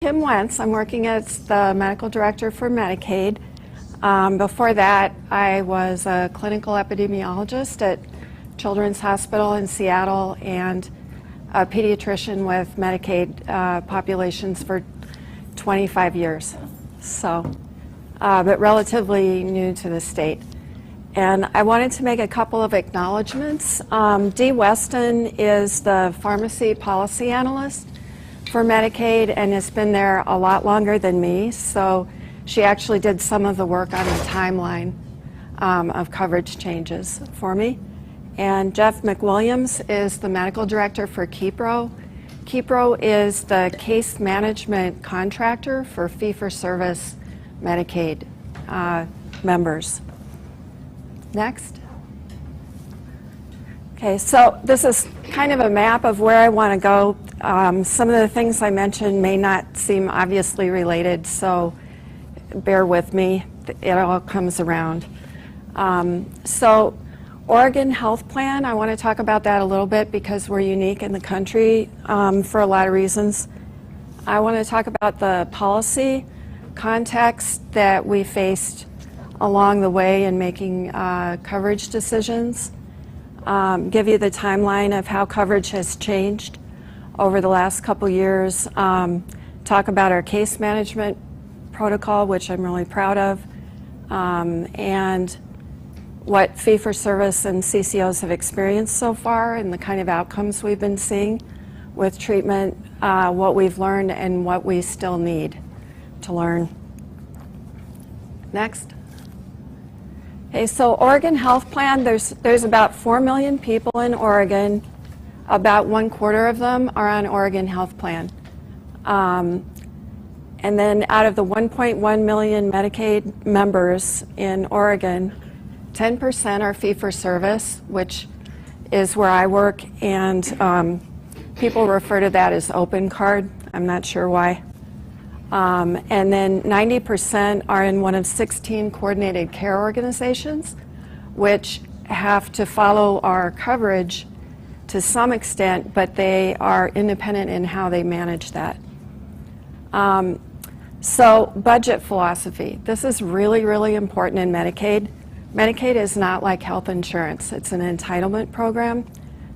Kim Wentz. I'm working as the medical director for Medicaid. Before that, I was a clinical epidemiologist at Children's Hospital in Seattle and a pediatrician with Medicaid populations for 25 years. So, but relatively new to the state. And I wanted to make a couple of acknowledgments. Dee Weston is the pharmacy policy analyst for Medicaid and has been there a lot longer than me. So she actually did some of the work on the timeline of coverage changes for me. And Jeff McWilliams is the medical director for KEPRO. KEPRO is the case management contractor for fee-for-service Medicaid members. Next. Okay, so this is kind of a map of where I want to go. Some of the things I mentioned may not seem obviously related, so bear with me. It all comes around. So Oregon Health Plan, I want to talk about that a little bit because we're unique in the country for a lot of reasons. I want to talk about the policy context that we faced along the way in making coverage decisions, give you the timeline of how coverage has changed over the last couple years, talk about our case management protocol, which I'm really proud of, and what fee-for-service and CCOs have experienced so far and the kind of outcomes we've been seeing with treatment, what we've learned and what we still need to learn. Next. Okay, so Oregon Health Plan, there's about 4 million people in Oregon. About 1/4 of them are on Oregon Health Plan. And then out of the 1.1 million Medicaid members in Oregon, 10% are fee-for-service, which is where I work, and people refer to that as open card. I'm not sure why. And then 90% are in one of 16 coordinated care organizations, which have to follow our coverage to some extent, but they are independent in how they manage that. So budget philosophy. This is really, really important in Medicaid. Medicaid is not like health insurance. It's an entitlement program.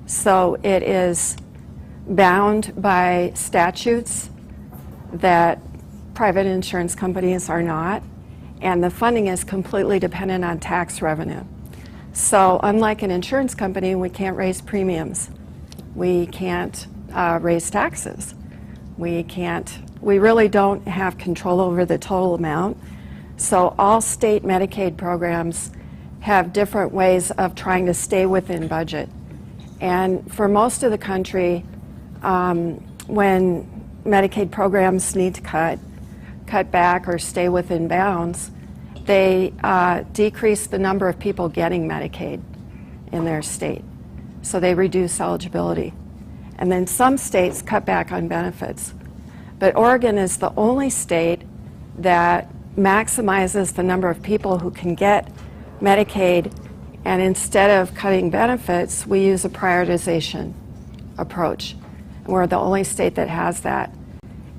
So it is bound by statutes that private insurance companies are not, and the funding is completely dependent on tax revenue. So unlike an insurance company, we can't raise premiums. We can't raise taxes. We really don't have control over the total amount. So all state Medicaid programs have different ways of trying to stay within budget. And for most of the country, when Medicaid programs need to cut back or stay within bounds, they decrease the number of people getting Medicaid in their state. So they reduce eligibility. And then some states cut back on benefits. But Oregon is the only state that maximizes the number of people who can get Medicaid, and instead of cutting benefits, we use a prioritization approach. We're the only state that has that.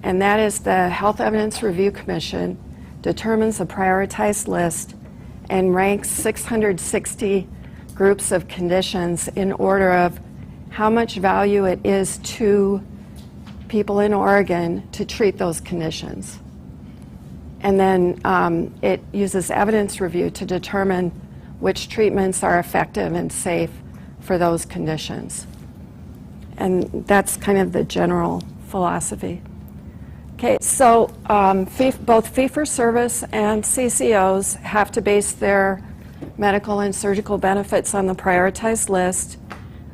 And that is the Health Evidence Review Commission determines a prioritized list and ranks 660 groups of conditions in order of how much value it is to people in Oregon to treat those conditions. And then it uses evidence review to determine which treatments are effective and safe for those conditions. And that's kind of the general philosophy. Okay, so both fee-for-service and CCOs have to base their medical and surgical benefits on the prioritized list.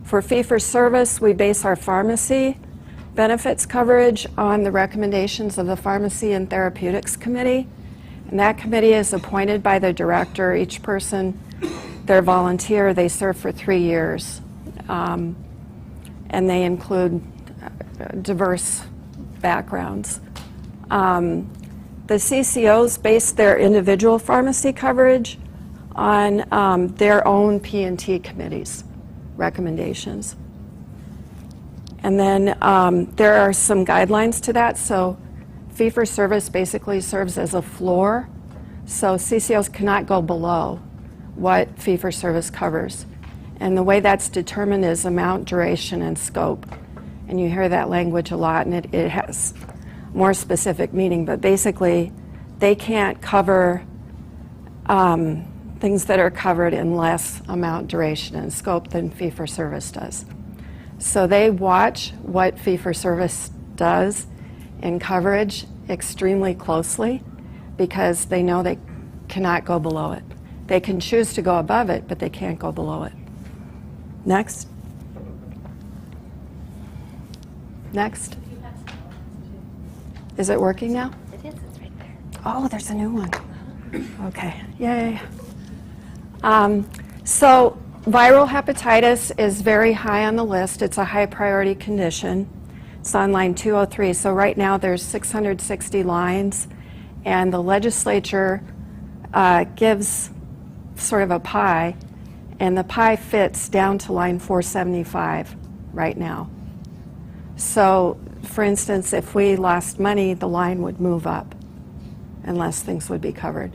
For fee-for-service, we base our pharmacy benefits coverage on the recommendations of the Pharmacy and Therapeutics Committee. And that committee is appointed by the director. Each person, they're volunteer, they serve for 3 years. And they include diverse backgrounds. The CCOs base their individual pharmacy coverage on their own P&T committees' recommendations. And then there are some guidelines to that. So fee-for-service basically serves as a floor, so CCOs cannot go below what fee-for-service covers. And the way that's determined is amount, duration, and scope. And you hear that language a lot, and it has more specific meaning, but basically they can't cover things that are covered in less amount, duration, and scope than fee-for-service does. So they watch what fee-for-service does in coverage extremely closely because they know they cannot go below it. They can choose to go above it, but they can't go below it. Next. Next. Is it working now? It is, it's right there. Oh, there's a new one. Okay, yay. So viral hepatitis is very high on the list. It's a high priority condition. It's on line 203. So right now there's 660 lines, and the legislature gives sort of a pie, and the pie fits down to line 475 right now. So, for instance, if we lost money, the line would move up unless things would be covered.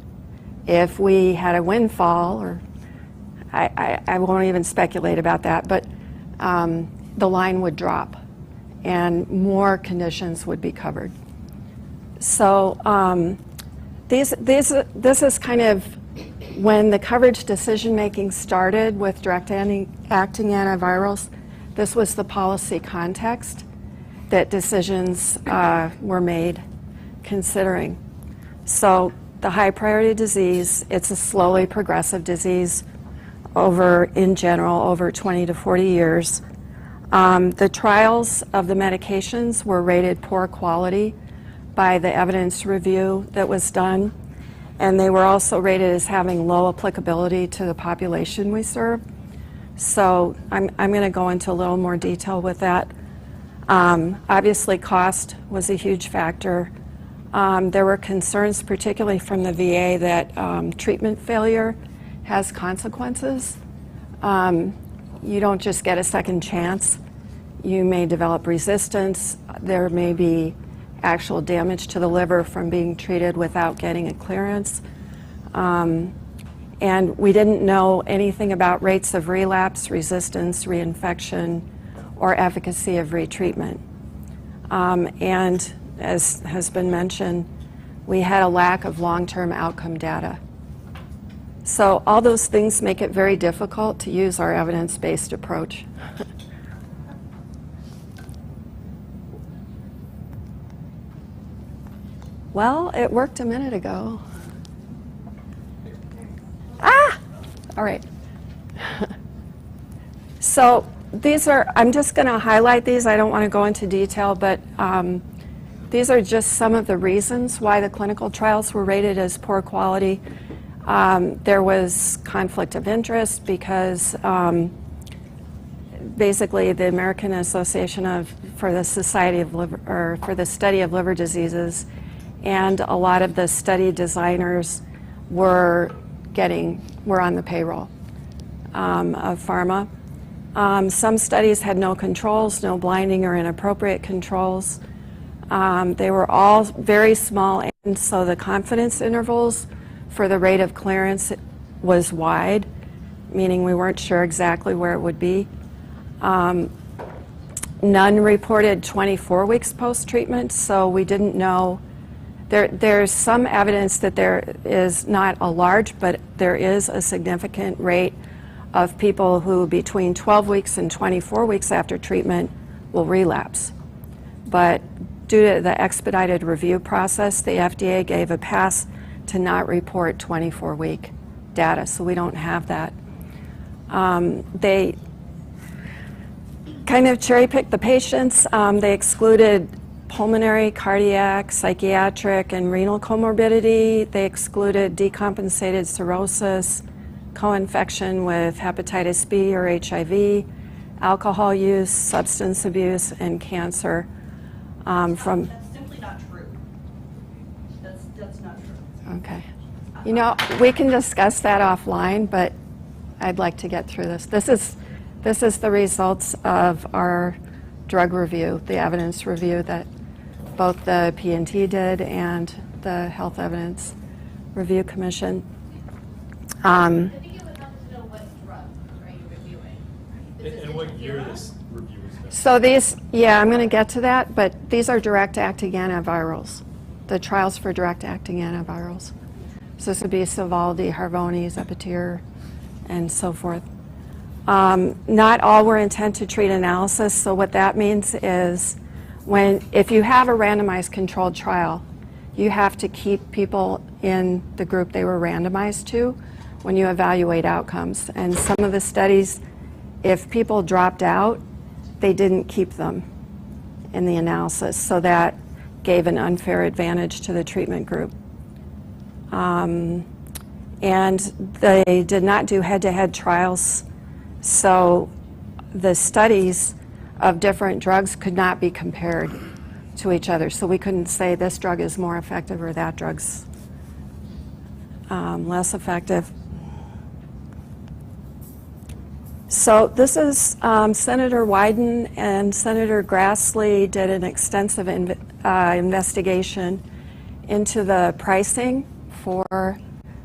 If we had a windfall, or I won't even speculate about that, but the line would drop and more conditions would be covered. So this is kind of when the coverage decision making started with direct-acting antivirals. This was the policy context that decisions were made considering. So the high priority disease, it's a slowly progressive disease in general, over 20 to 40 years. The trials of the medications were rated poor quality by the evidence review that was done, and they were also rated as having low applicability to the population we serve. So I'm going to go into a little more detail with that. Obviously, cost was a huge factor. There were concerns, particularly from the VA, that treatment failure has consequences. You don't just get a second chance. You may develop resistance. There may be actual damage to the liver from being treated without getting a clearance. And we didn't know anything about rates of relapse, resistance, reinfection, or efficacy of retreatment. And as has been mentioned, we had a lack of long-term outcome data. So all those things make it very difficult to use our evidence-based approach. Well, it worked a minute ago. All right. So these are, I'm just going to highlight these. I don't want to go into detail, but these are just some of the reasons why the clinical trials were rated as poor quality. There was conflict of interest because basically the American Association for the Study of Liver Diseases and a lot of the study designers were on the payroll of pharma. Some studies had no controls, no blinding or inappropriate controls. They were all very small, and so the confidence intervals for the rate of clearance was wide, meaning we weren't sure exactly where it would be. None reported 24 weeks post-treatment, so we didn't know. There's some evidence that there is not a large, but there is a significant rate of people who between 12 weeks and 24 weeks after treatment will relapse. But due to the expedited review process, the FDA gave a pass to not report 24-week data, so we don't have that. They kind of cherry-picked the patients. They excluded pulmonary, cardiac, psychiatric, and renal comorbidity. They excluded decompensated cirrhosis, co-infection with hepatitis B or HIV, alcohol use, substance abuse, and cancer. That's simply not true. That's not true. Okay. You know, we can discuss that offline, but I'd like to get through this. This is the results of our drug review, the evidence review that Both the P&T did and the Health Evidence Review Commission. I think it would help to know what drug are you reviewing? And what year this review was done? So these, yeah, I'm going to get to that, but these are direct-acting antivirals, the trials for direct-acting antivirals. So this would be Sovaldi, Harvoni, Zepatier, and so forth. Not all were intent to treat analysis, so what that means is if you have a randomized controlled trial, you have to keep people in the group they were randomized to when you evaluate outcomes. And some of the studies, if people dropped out, they didn't keep them in the analysis, so that gave an unfair advantage to the treatment group. And they did not do head-to-head trials, so the studies of different drugs could not be compared to each other. So we couldn't say this drug is more effective or that drug's less effective. So this is Senator Wyden and Senator Grassley did an extensive investigation into the pricing for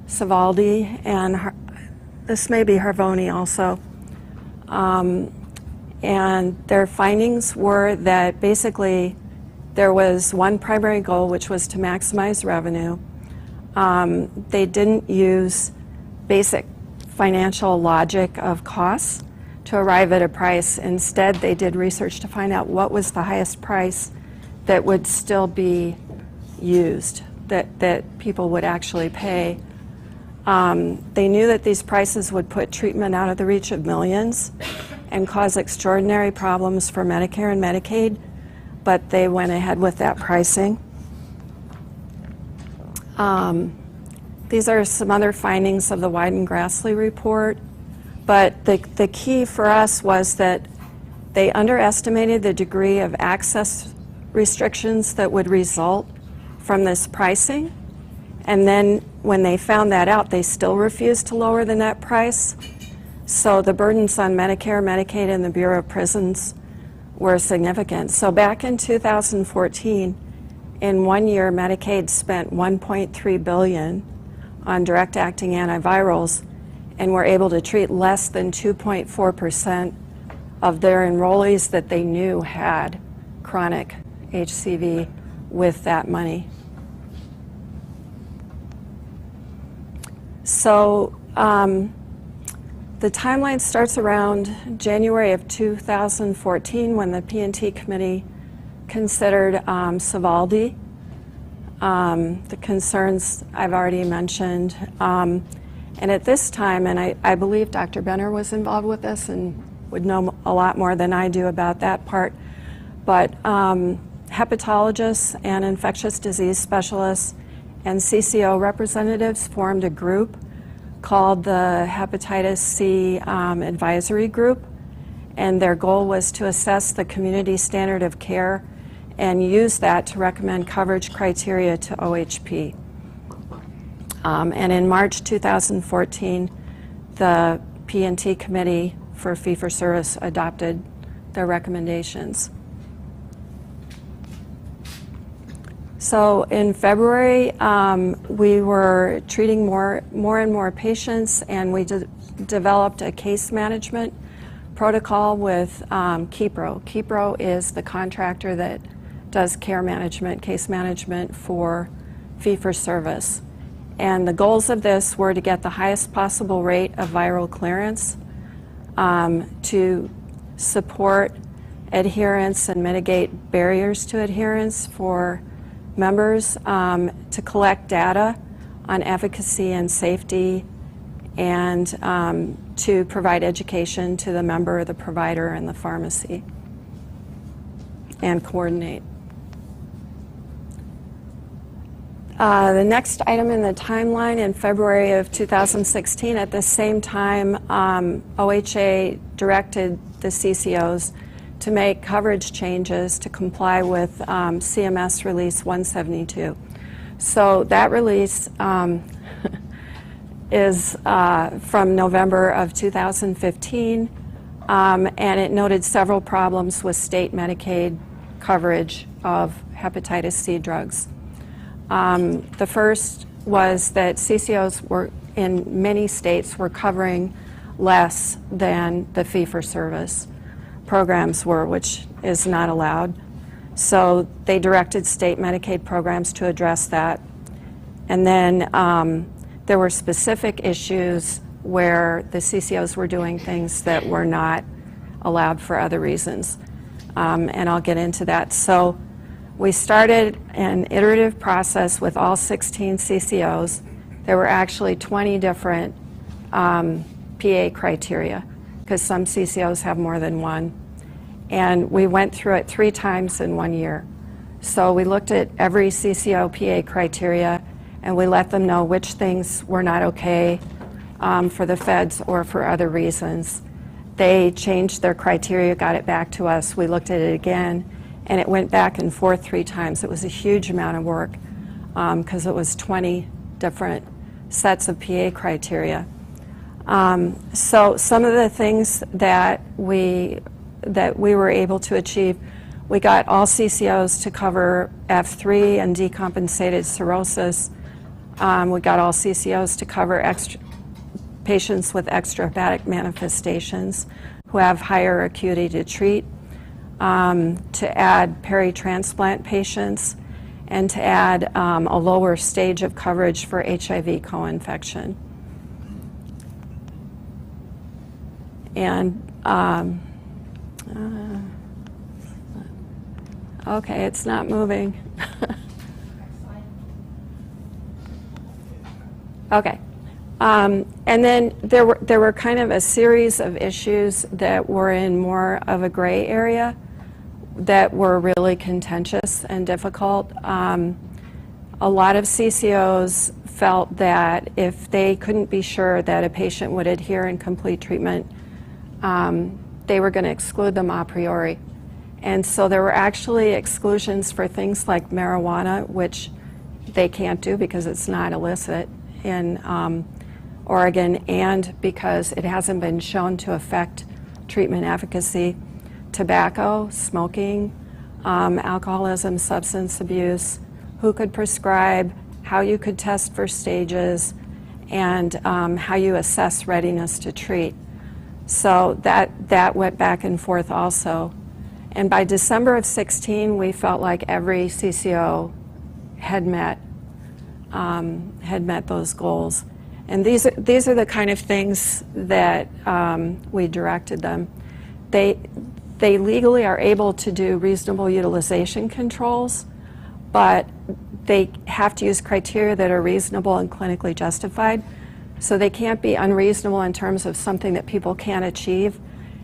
Sovaldi, and this may be Harvoni also. And their findings were that basically there was one primary goal, which was to maximize revenue. They didn't use basic financial logic of costs to arrive at a price. Instead, they did research to find out what was the highest price that would still be used, that people would actually pay. They knew that these prices would put treatment out of the reach of millions and cause extraordinary problems for Medicare and Medicaid, but they went ahead with that pricing. These are some other findings of the Wyden-Grassley report, but the key for us was that they underestimated the degree of access restrictions that would result from this pricing, and then when they found that out, they still refused to lower the net price. So the burdens on Medicare, Medicaid, and the Bureau of Prisons were significant. So back in 2014, in 1 year, Medicaid spent $1.3 billion on direct-acting antivirals, and were able to treat less than 2.4% of their enrollees that they knew had chronic HCV with that money. So the timeline starts around January of 2014 when the P&T committee considered Sovaldi. The concerns I've already mentioned. And at this time, and I believe Dr. Benner was involved with this and would know a lot more than I do about that part, but hepatologists and infectious disease specialists and CCO representatives formed a group called the Hepatitis C Advisory Group, and their goal was to assess the community standard of care and use that to recommend coverage criteria to OHP. And in March 2014, the P&T Committee for Fee-for-Service adopted their recommendations. So in February, we were treating more and more patients, and we developed a case management protocol with KEPRO. KEPRO is the contractor that does care management, case management for fee-for-service. And the goals of this were to get the highest possible rate of viral clearance, to support adherence and mitigate barriers to adherence for members, to collect data on efficacy and safety, and to provide education to the member, the provider, and the pharmacy, and coordinate. The next item in the timeline, in February of 2016, at the same time, OHA directed the CCOs to make coverage changes to comply with CMS Release 172. So that release is from November of 2015, and it noted several problems with state Medicaid coverage of hepatitis C drugs. The first was that CCOs were, in many states, were covering less than the fee-for-service programs were, which is not allowed. So they directed state Medicaid programs to address that. And then there were specific issues where the CCOs were doing things that were not allowed for other reasons. And I'll get into that. So we started an iterative process with all 16 CCOs. There were actually 20 different PA criteria, because some CCOs have more than one. And we went through it 3 times in 1 year. So we looked at every CCO PA criteria, and we let them know which things were not okay for the feds or for other reasons. They changed their criteria, got it back to us. We looked at it again, and it went back and forth 3 times. It was a huge amount of work because it was 20 different sets of PA criteria. So some of the things that we were able to achieve, we got all CCOs to cover F3 and decompensated cirrhosis. We got all CCOs to cover patients with extrahepatic manifestations who have higher acuity to treat, to add peri-transplant patients, and to add a lower stage of coverage for HIV co-infection. And okay, it's not moving. Okay. And then there were kind of a series of issues that were in more of a gray area that were really contentious and difficult. A lot of CCOs felt that if they couldn't be sure that a patient would adhere and complete treatment, they were going to exclude them a priori. And so there were actually exclusions for things like marijuana, which they can't do because it's not illicit in Oregon, and because it hasn't been shown to affect treatment efficacy. Tobacco, smoking, alcoholism, substance abuse, who could prescribe, how you could test for stages, and how you assess readiness to treat. So that went back and forth also. And by December of 16, we felt like every CCO had met those goals. And these are the kind of things that we directed them. They legally are able to do reasonable utilization controls, but they have to use criteria that are reasonable and clinically justified. So they can't be unreasonable in terms of something that people can't achieve,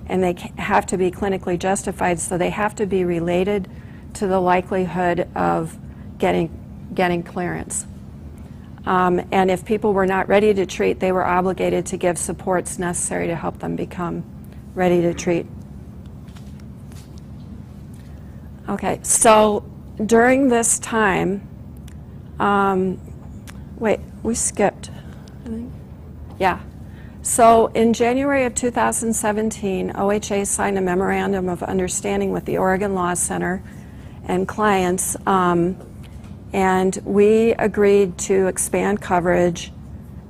and they have to be clinically justified, so they have to be related to the likelihood of getting clearance. And if people were not ready to treat, they were obligated to give supports necessary to help them become ready to treat. Okay, so during this time, wait, we skipped, I think. Yeah. So in January of 2017, OHA signed a memorandum of understanding with the Oregon Law Center and clients, and we agreed to expand coverage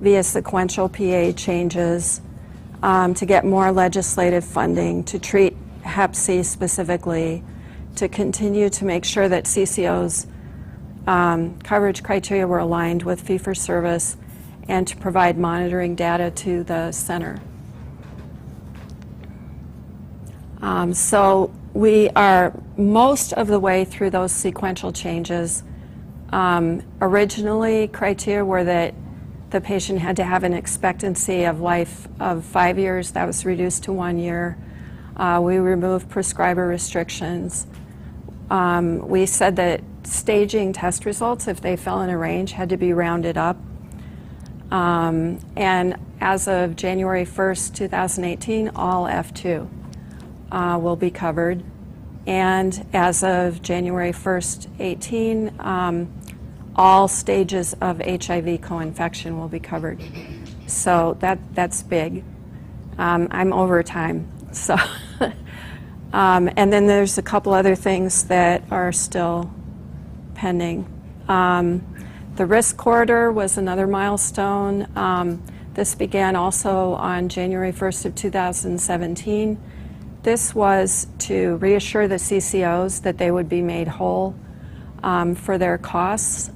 via sequential PA changes to get more legislative funding to treat Hep C specifically, to continue to make sure that CCO's coverage criteria were aligned with fee-for-service, and to provide monitoring data to the center. So we are most of the way through those sequential changes. Originally, criteria were that the patient had to have an expectancy of life of 5 years. That was reduced to 1 year. We removed prescriber restrictions. We said that staging test results, if they fell in a range, had to be rounded up. And as of January 1st, 2018, all F2 will be covered. And as of January 1st, 18, all stages of HIV co-infection will be covered. So that's big. I'm over time. So, and then there's a couple other things that are still pending. The risk corridor was another milestone. This began also on January 1st of 2017. This was to reassure the CCOs that they would be made whole for their costs.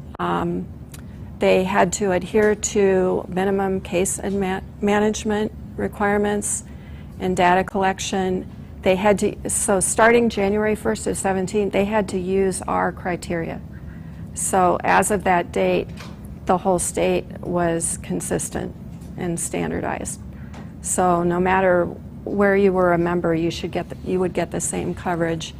They had to adhere to minimum case management requirements and data collection. They had to, so starting January 1st of 17, they had to use our criteria. So as of that date, the whole state was consistent and standardized. So no matter where you were a member, you would get the same coverage.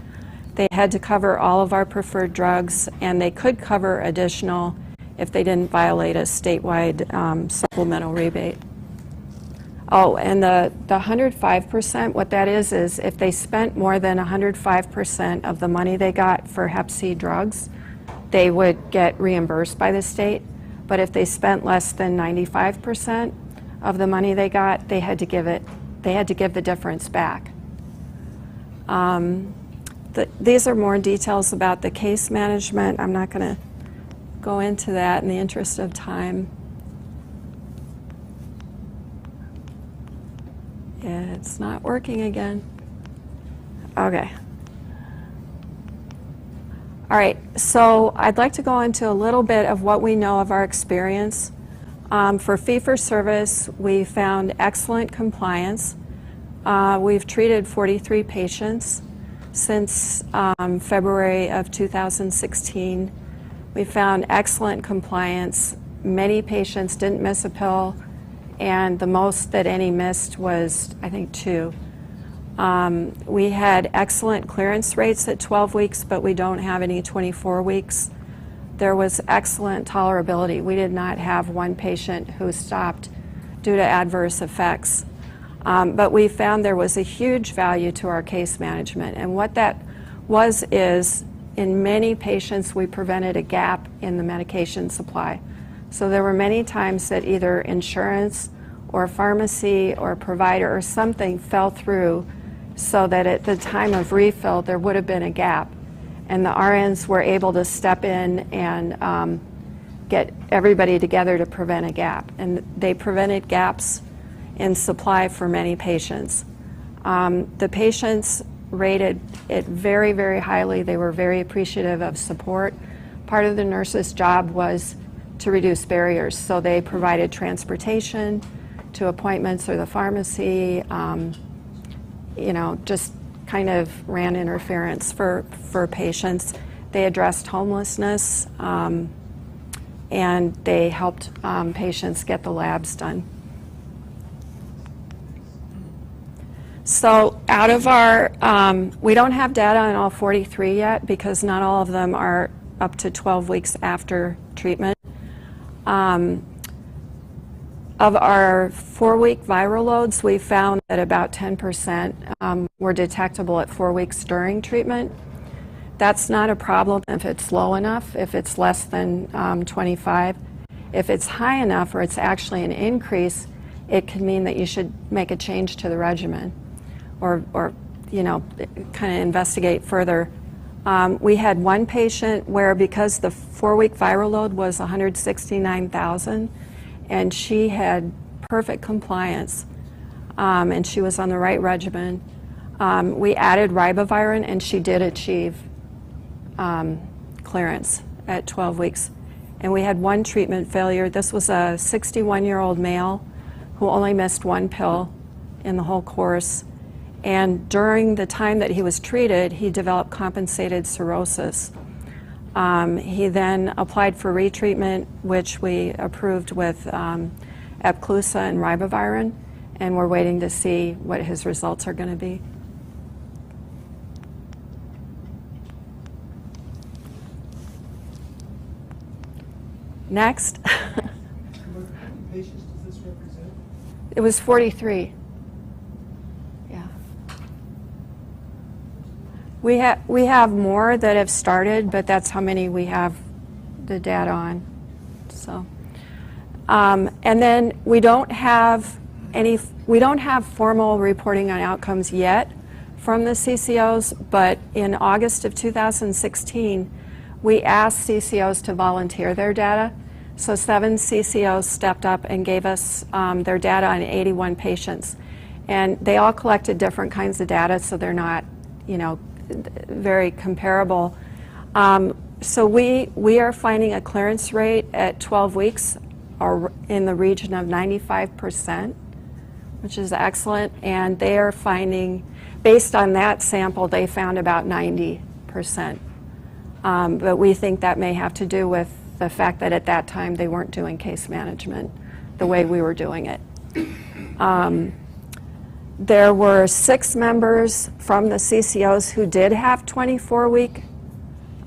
They had to cover all of our preferred drugs, and they could cover additional if they didn't violate a statewide supplemental rebate. Oh, and the 105%, what that is if they spent more than 105% of the money they got for Hep C drugs, they would get reimbursed by the state. But if they spent less than 95% of the money they got, they had to give the difference back. These are more details about the case management. I'm not going to go into that in the interest of time. It's not working again. Okay. All right, so I'd like to go into a little bit of what we know of our experience. For fee-for-service, we found excellent compliance. We've treated 43 patients since February of 2016. We found excellent compliance. Many patients didn't miss a pill, and the most that any missed was, I think, 2. We had excellent clearance rates at 12 weeks, but we don't have any 24 weeks. There was excellent tolerability. We did not have one patient who stopped due to adverse effects. But we found there was a huge value to our case management. And what that was is, in many patients, we prevented a gap in the medication supply. So there were many times that either insurance or pharmacy or provider or something fell through so that at the time of refill, there would have been a gap. And the RNs were able to step in and get everybody together to prevent a gap. And they prevented gaps in supply for many patients. The patients rated it very, very highly. They were very appreciative of support. Part of the nurse's job was to reduce barriers. So they provided transportation to appointments or the pharmacy, just kind of ran interference for patients. They addressed homelessness, and they helped patients get the labs done. So out of our, we don't have data on all 43 yet because not all of them are up to 12 weeks after treatment. Of our 4-week viral loads, we found that about 10% were detectable at 4 weeks during treatment. That's not a problem if it's low enough, if it's less than 25. If it's high enough or it's actually an increase, it could mean that you should make a change to the regimen or kind of investigate further. We had one patient where, because the 4-week viral load was 169,000, and she had perfect compliance, and she was on the right regimen. We added ribavirin, and she did achieve clearance at 12 weeks. And we had one treatment failure. This was a 61-year-old male who only missed one pill in the whole course. And during the time that he was treated, he developed compensated cirrhosis. He then applied for retreatment, which we approved with Epclusa and ribavirin, and we're waiting to see what his results are going to be. Next. How many patients does this represent? It was 43. Yeah. We have more that have started, but that's how many we have the data on. So, and then we don't have formal reporting on outcomes yet from the CCOs, but in August of 2016, we asked CCOs to volunteer their data. So 7 CCOs stepped up and gave us their data on 81 patients. And they all collected different kinds of data, so they're not, very comparable. So we are finding a clearance rate at 12 weeks or in the region of 95%, which is excellent. And they are finding, based on that sample, they found about 90%. But we think that may have to do with the fact that at that time they weren't doing case management the way we were doing it. There were 6 members from the CCOs who did have 24-week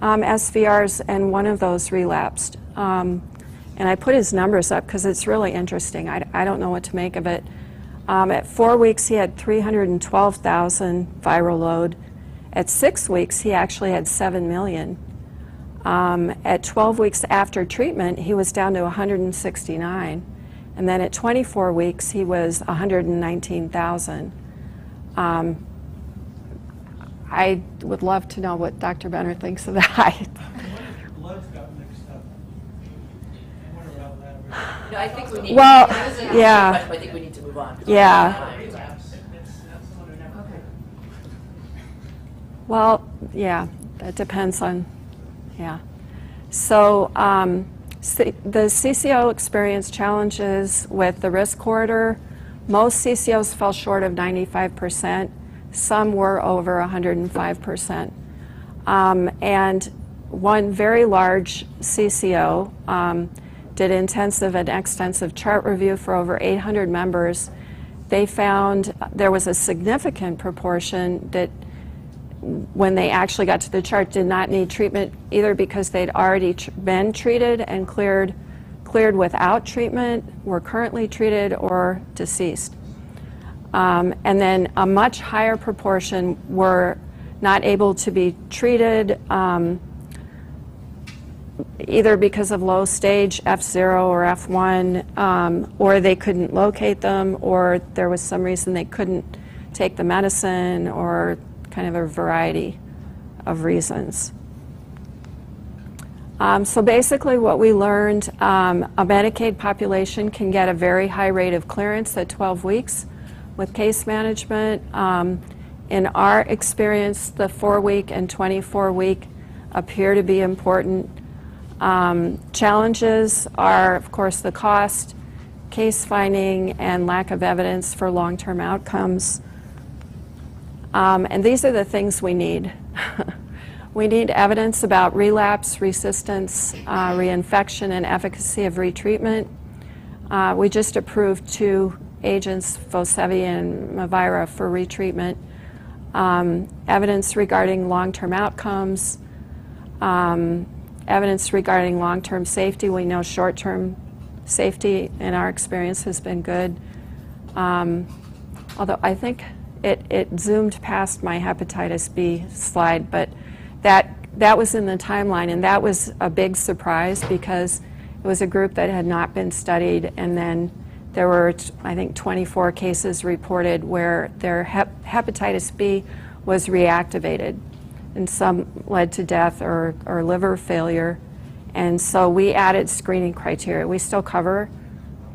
SVRs, and one of those relapsed. And I put his numbers up because it's really interesting. I don't know what to make of it. At 4 weeks, he had 312,000 viral load. At 6 weeks, he actually had 7 million. At 12 weeks after treatment, he was down to 169. And then at 24 weeks, he was 119,000. I would love to know what Dr. Benner thinks of that. Blood's got mixed up. I wonder about that. No, I think we need. Well, that is a yeah. question, but I think we need to move on. Yeah. Okay. Well, yeah, that depends on, yeah. So the CCO experienced challenges with the risk corridor. Most CCOs fell short of 95%. Some were over 105%. And one very large CCO did intensive and extensive chart review for over 800 members. They found there was a significant proportion that when they actually got to the chart did not need treatment, either because they'd already been treated and cleared without treatment, were currently treated, or deceased. And then a much higher proportion were not able to be treated either because of low stage F0 or F1, or they couldn't locate them, or there was some reason they couldn't take the medicine, or kind of a variety of reasons. So basically what we learned, a Medicaid population can get a very high rate of clearance at 12 weeks with case management. In our experience, the 4-week and 24-week appear to be important. Challenges are, of course, the cost, case finding, and lack of evidence for long-term outcomes. And these are the things we need. We need evidence about relapse, resistance, reinfection, and efficacy of retreatment. We just approved 2 agents, Vosevi and Mavira, for retreatment. Evidence regarding long-term outcomes, evidence regarding long-term safety. We know short-term safety in our experience has been good. Although I think it zoomed past my hepatitis B slide, but that was in the timeline, and that was a big surprise because it was a group that had not been studied, and then there were, I think, 24 cases reported where their hepatitis B was reactivated, and some led to death or liver failure. And so we added screening criteria. We still cover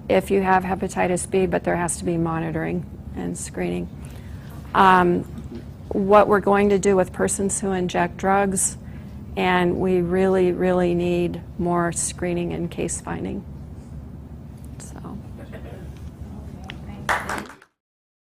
if you have hepatitis B, but there has to be monitoring and screening. What we're going to do with persons who inject drugs, and we really, really need more screening and case finding.